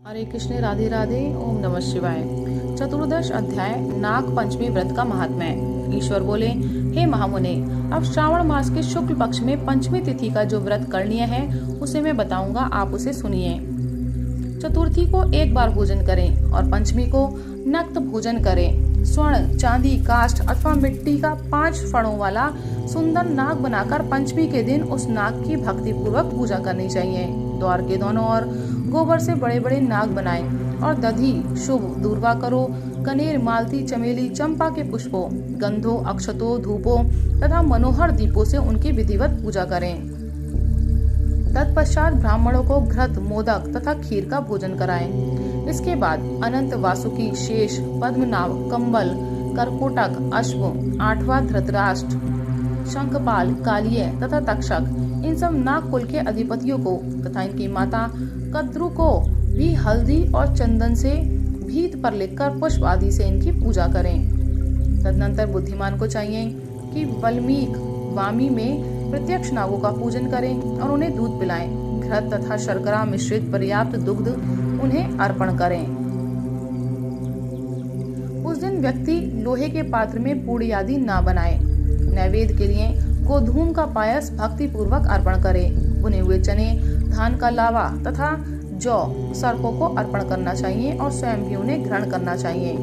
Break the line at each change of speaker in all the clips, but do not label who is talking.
हरे कृष्ण, राधे राधे, ओम नमः शिवाय। चतुर्दश अध्याय नाग पंचमी व्रत का महात्म्य। ईश्वर बोले, हे महामुने, अब श्रावण मास के शुक्ल पक्ष में पंचमी तिथि का जो व्रत करणीय है उसे मैं बताऊंगा, आप उसे सुनिए। चतुर्थी को एक बार भोजन करें और पंचमी को नक्त भोजन करें। स्वर्ण, चांदी, काष्ठ अथवा मिट्टी का 5 फणों वाला सुंदर नाग बनाकर पंचमी के दिन उस नाग की भक्ति पूर्वक पूजा करनी चाहिए। द्वार के दोनों ओर गोबर से बड़े बड़े नाग बनाएं और दधी, शुभ, दूर्वा करो, कनेर, मालती, चमेली, चंपा के पुष्पों, गंधों, अक्षतों, धूपों तथा मनोहर दीपों से उनकी विधिवत पूजा करें। तत्पश्चात ब्राह्मणों को घृत, मोदक तथा खीर का भोजन कराएं। इसके बाद अनंत, वासुकी, शेष, पद्मनाभ, कंबल, करकोटक, अश्व, 8वां धृतराष्ट्र, शंखपाल, कालिय तथा तक्षक, इन सब नाग कुल के अधिपतियों को तथा इनकी माता कद्रु को भी हल्दी और चंदन से भीत पर लिखकर पुष्प आदि से इनकी पूजा करें। तदनंतर बुद्धिमान को चाहिए कि वाल्मीक वामी में प्रत्यक्ष नागों का पूजन करें और उन्हें दूध पिलाएं। घृत तथा शर्करा मिश्रित पर्याप्त दुग्ध उन्हें अर्पण करें। उस दिन व्यक्ति लोहे के पात्र में पूड़ी आदि ना बनाए। नैवेद्य के लिए गोधूम का पायस भक्ति पूर्वक अर्पण करे। भुने हुए चने, धान का लावा तथा जौ सर्पों को अर्पण करना चाहिए और स्वयं भी उन्हें ग्रहण करना चाहिए।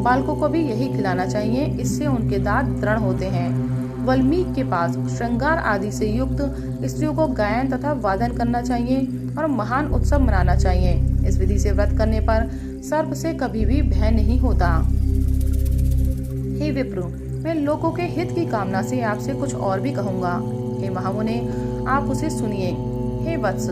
बालकों को भी यही खिलाना चाहिए, इससे उनके दांत दृढ़ होते हैं। वाल्मीकि के पास श्रृंगार आदि से युक्त स्त्रियों को गायन तथा वादन करना चाहिए और महान उत्सव मनाना चाहिए। इस विधि से व्रत करने पर सर्प से कभी भी भय नहीं होता। हे विप्र, मैं लोगों के हित की कामना से आपसे कुछ और भी कहूँगा। हे महामुने, आप उसे सुनिए। हे वत्स,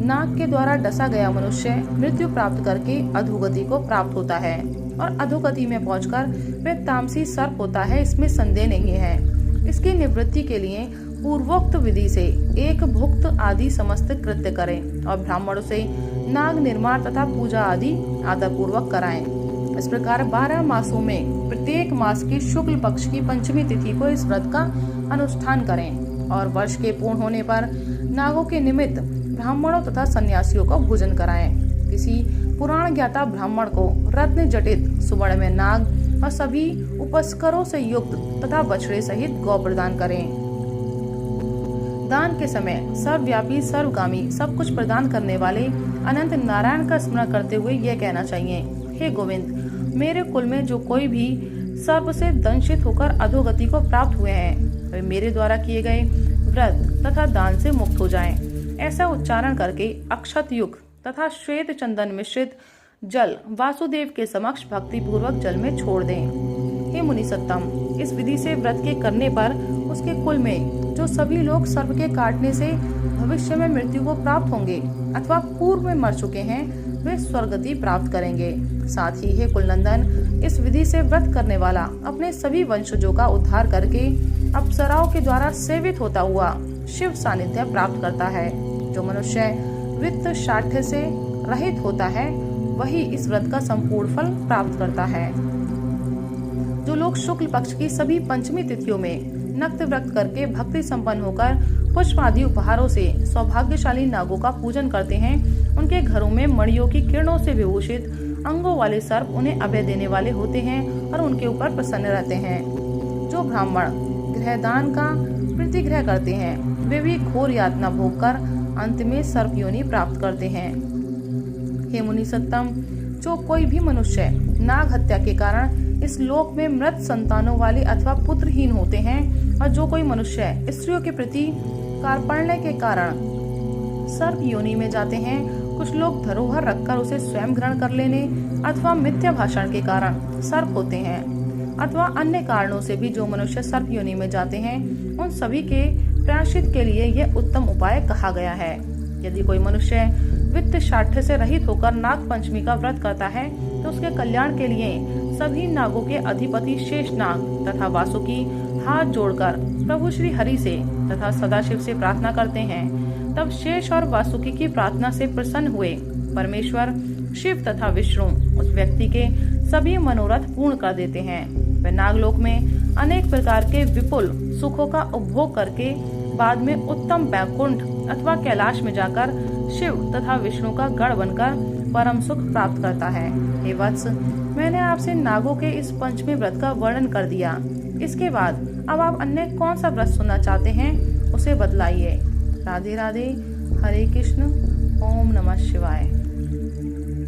नाग के द्वारा डसा गया मनुष्य मृत्यु प्राप्त करके अधोगति को प्राप्त होता है और अधोगति में पहुंचकर वह तामसी सर्प होता है, इसमें संदेह नहीं है। इसकी निवृत्ति के लिए पूर्वोक्त विधि से एक भुक्त आदि समस्त कृत्य करें और ब्राह्मणों से नाग निर्माण तथा पूजा आदि आदर पूर्वक कराएं। इस प्रकार 12 मासों में प्रत्येक मास की शुक्ल पक्ष की पंचमी तिथि को इस व्रत का अनुष्ठान करें और वर्ष के पूर्ण होने पर नागों के निमित्त ब्राह्मणों तथा सन्यासियों को भोजन कराएं। किसी पुराण ज्ञाता ब्राह्मण को रत्न जटित सुवर्ण में नाग और सभी उपस्करों से युक्त तथा बछड़े सहित गौ प्रदान करें। दान के समय सर्वव्यापी, सर्वगामी, सब कुछ प्रदान करने वाले अनंत नारायण का स्मरण करते हुए यह कहना चाहिए, हे गोविंद, मेरे कुल में जो कोई भी सर्प से दंशित होकर अधोगति को प्राप्त हुए हैं वे मेरे द्वारा किए गए व्रत तथा दान से मुक्त हो जाएं। ऐसा उच्चारण करके अक्षत युक्त तथा श्वेत चंदन मिश्रित जल वासुदेव के समक्ष भक्ति पूर्वक जल में छोड़ दें। हे मुनि सत्तम, इस विधि से व्रत के करने पर उसके कुल में जो सभी लोग सर्प के काटने से भविष्य में मृत्यु को प्राप्त होंगे अथवा पूर्व में मर चुके हैं वे स्वर्गति प्राप्त करेंगे। साथ ही हे कुलनंदन, इस विधि से व्रत करने वाला अपने सभी वंशजों का उद्धार करके अप्सराओं के द्वारा सेवित होता हुआ शिव सानिध्य प्राप्त करता है। जो मनुष्य वित्त शाठ्य से रहित होता है वही इस व्रत का संपूर्ण फल प्राप्त करता है। जो लोग शुक्ल पक्ष की सभी पंचमी तिथियों में नक्त व्रत करके भक्ति संपन्न होकर पुष्प आदि उपहारों से सौभाग्यशाली नागों का पूजन करते हैं, उनके घरों में मणियों की किरणों से विभूषित अंगों वाले सर्प उन्हें अभय देने वाले होते हैं और उनके ऊपर प्रसन्न रहते हैं। जो ब्राह्मण गृहदान का प्रतिग्रह करते हैं वे भी घोर यातना भोग कर अंत में सर्प योनि प्राप्त करते हैं। हे मुनि सत्तम, जो कोई भी मनुष्य नाग हत्या के कारण इस लोक में मृत संतानों वाले अथवा पुत्रहीन होते हैं और जो कोई मनुष्य स्त्रियों के प्रति कार्पण्य के कारण सर्प योनि में जाते हैं, कुछ लोग धरोहर रखकर उसे स्वयं ग्रहण कर लेने अथवा मिथ्या भाषण के कारण सर्प होते हैं अथवा अन्य कारणों से भी जो मनुष्य सर्प योनि में जाते हैं, उन सभी के प्रायश्चित के लिए यह उत्तम उपाय कहा गया है। यदि कोई मनुष्य वित्त शाठ्य से रहित होकर नाग पंचमी का व्रत करता है तो उसके कल्याण के लिए सभी नागों के अधिपति शेष नाग तथा वासुकी हाथ जोड़कर प्रभु श्री हरि से तथा सदाशिव से प्रार्थना करते हैं। तब शेष और वासुकी की प्रार्थना से प्रसन्न हुए परमेश्वर शिव तथा विष्णु उस व्यक्ति के सभी मनोरथ पूर्ण कर देते हैं। वे नागलोक में अनेक प्रकार के विपुल सुखों का उपभोग करके बाद में उत्तम बैकुंठ अथवा कैलाश में जाकर शिव तथा विष्णु का गढ़ बनकर परम सुख प्राप्त करता है। हे वत्स, मैंने आपसे नागों के इस पंचमी व्रत का वर्णन कर दिया। इसके बाद अब आप अन्य कौन सा व्रत सुनना चाहते हैं उसे बतलाइए। राधे राधे। हरे कृष्ण। ओम नमः शिवाय।